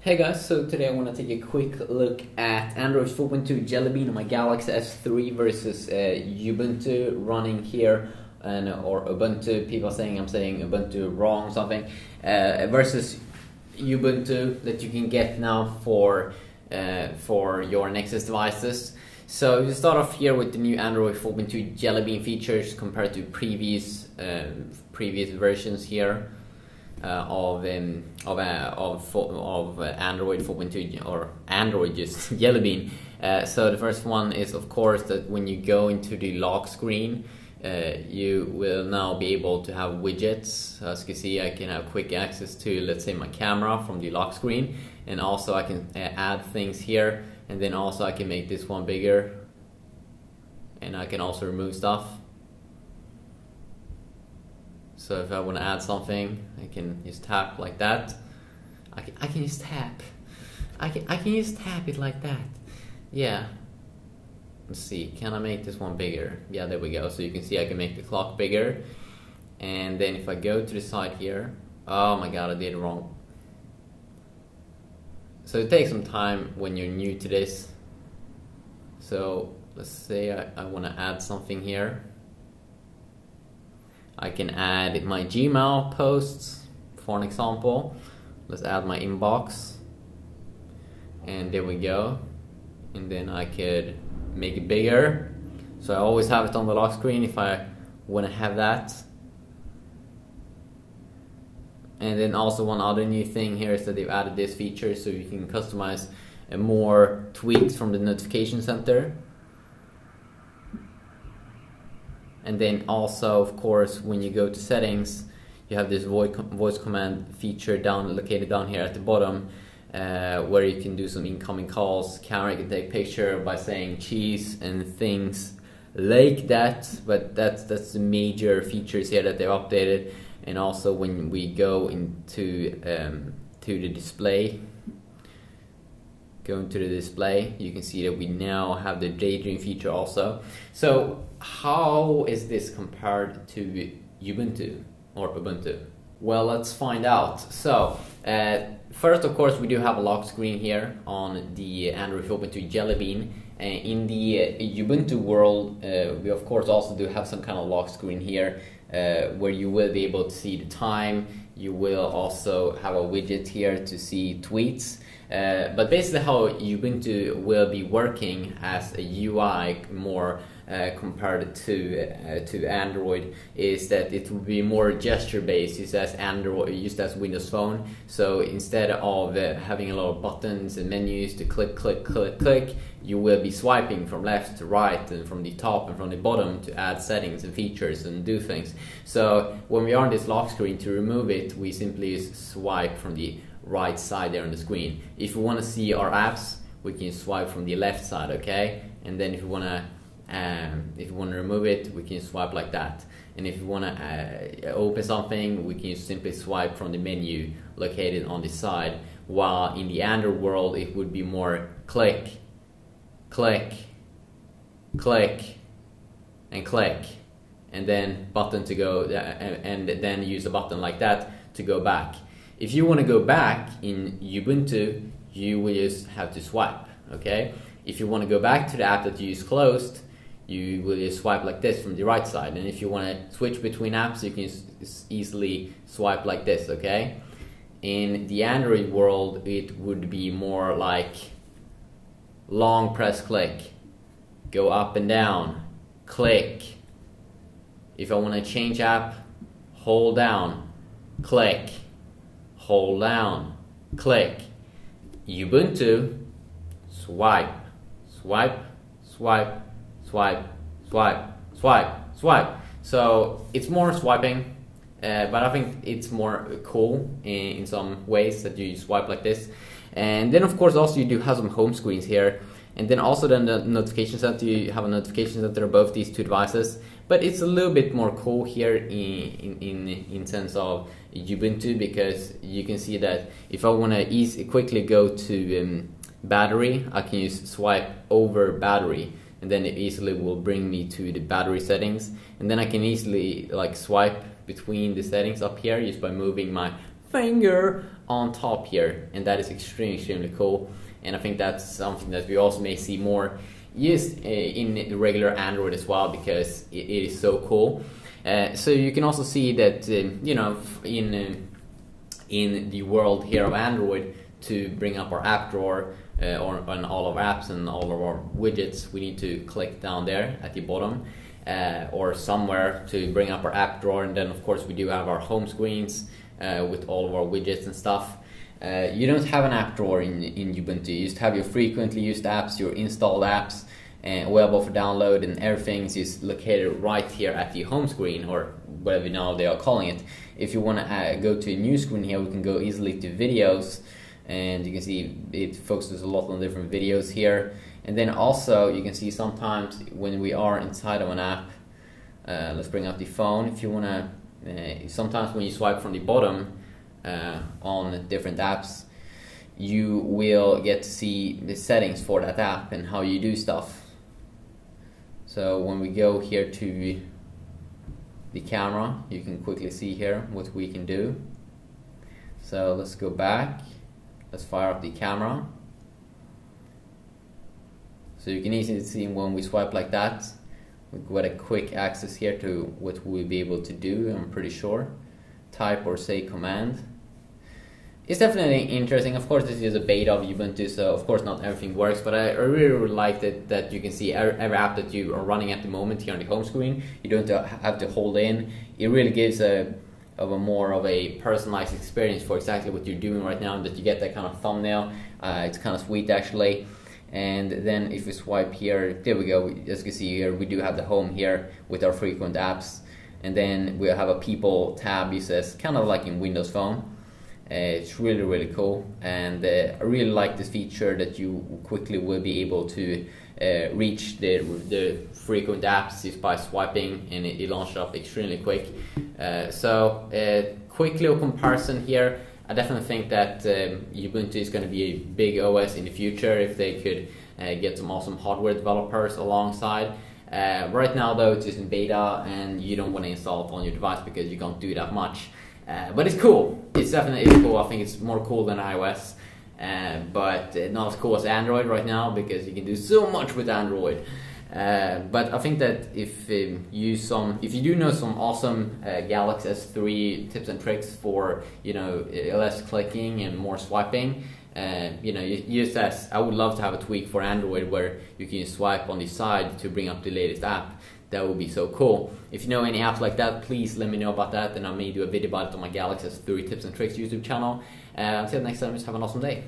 Hey guys, so today I want to take a quick look at Android 4.2 Jelly Bean on my Galaxy S3 versus Ubuntu running here, or Ubuntu. People are saying I'm saying Ubuntu wrong or something, versus Ubuntu that you can get now for your Nexus devices. So you start off here with the new Android 4.2 Jelly Bean features compared to previous versions here. Of Android 4.2 or Android just Jelly Bean. So the first one is, of course, that when you go into the lock screen, you will now be able to have widgets. As you can see, I can have quick access to, let's say, my camera from the lock screen, and also I can add things here, and then also I can make this one bigger, and I can also remove stuff. So if I want to add something, I can just tap like that. I can just tap. I can just tap it like that. Yeah. Let's see. Can I make this one bigger? Yeah, there we go. So you can see I can make the clock bigger. And then if I go to the side here, oh my god, I did it wrong. So it takes some time when you're new to this. So let's say I want to add something here. I can add my Gmail posts, for an example. Let's add my inbox. And there we go. And then I could make it bigger. So I always have it on the lock screen if I want to have that. And then also one other new thing here is that they've added this feature so you can customize more tweaks from the notification center. And then also, of course, when you go to settings, you have this voice command feature located down here at the bottom, where you can do some incoming calls. Camera can take picture by saying cheese and things like that. But that's the major features here that they've updated. And also when we go into to the display, you can see that we now have the daydream feature also. So how is this compared to Ubuntu or Ubuntu? Well, let's find out. So first, of course, we do have a lock screen here on the Android 4.2 Jelly Bean. In the Ubuntu world, we of course also do have some kind of lock screen here, where you will be able to see the time. You will also have a widget here to see tweets. But basically how Ubuntu will be working as a UI more compared to Android is that it will be more gesture based, used as Windows Phone. So instead of having a lot of buttons and menus to click, you will be swiping from left to right and from the top and from the bottom to add settings and features and do things. So when we are on this lock screen, to remove it, we simply use swipe from the right side there on the screen. If we want to see our apps, we can swipe from the left side, okay? And then if you want to remove it, we can swipe like that. And if you want to open something, we can simply swipe from the menu located on the side. While in the Android world, it would be more click, and click, and then button to go, and then use a button like that to go back. If you want to go back in Ubuntu, you will just have to swipe, okay? If you want to go back to the app that you use closed, you will just swipe like this from the right side. And if you want to switch between apps, you can easily swipe like this, okay? In the Android world, it would be more like long press click, go up and down, click. If I want to change app, hold down, click. Hold down, click. Ubuntu, swipe, swipe, swipe, swipe, swipe, swipe, swipe. So it's more swiping, but I think it's more cool in some ways that you swipe like this. And then of course also you do have some home screens here. And then also then the notification center, you have a notification center of both these two devices. But it's a little bit more cool here in sense of Ubuntu, because you can see that if I want to quickly go to battery, I can use swipe over battery, and then it easily will bring me to the battery settings. And then I can easily like swipe between the settings up here just by moving my finger on top here, and that is extremely cool. And I think that's something that we also may see more used in the regular Android as well, because it is so cool. So you can also see that you know, in the world here of Android, to bring up our app drawer or on all of our apps and all of our widgets, we need to click down there at the bottom or somewhere to bring up our app drawer. And then of course we do have our home screens with all of our widgets and stuff. You don't have an app drawer in Ubuntu. You just have your frequently used apps, your installed apps, and available for download, and everything is just located right here at the home screen, or whatever now they are calling it. If you want to go to a new screen here, we can go easily to videos, and you can see it focuses a lot on different videos here. And then also you can see sometimes when we are inside of an app, let's bring up the phone. If you want to, sometimes when you swipe from the bottom on different apps, you will get to see the settings for that app and how you do stuff. So when we go here to the camera, you can quickly see here what we can do. So let's go back, let's fire up the camera. So you can easily see when we swipe like that, we get a quick access here to what we'll be able to do, I'm pretty sure. Type or say command. It's definitely interesting. Of course, this is a beta of Ubuntu, so of course not everything works, but I really like that you can see every app that you are running at the moment here on the home screen. You don't have to hold in. It really gives a more of a personalized experience for exactly what you're doing right now, that you get that kind of thumbnail. It's kind of sweet actually. And then if we swipe here, there we go. As you can see here, we do have the home here with our frequent apps, and then we have a people tab, it says, kind of like in Windows Phone. It's really cool, and I really like this feature that you quickly will be able to reach the frequent apps just by swiping, and it launched up extremely quick. So quick little comparison here. I definitely think that Ubuntu is going to be a big OS in the future if they could get some awesome hardware developers alongside. Right now though, it's just in beta, and you don't want to install it on your device because you can't do that much. But it's cool. It's definitely cool. I think it's more cool than iOS, but not as cool as Android right now, because you can do so much with Android. But I think that if you do know some awesome Galaxy S3 tips and tricks for, you know, less clicking and more swiping, you know, I would love to have a tweak for Android where you can swipe on the side to bring up the latest app. That would be so cool. If you know any apps like that, please let me know about that, and I may do a video about it on my Galaxy S3 tips and tricks YouTube channel. Until next time, just have an awesome day.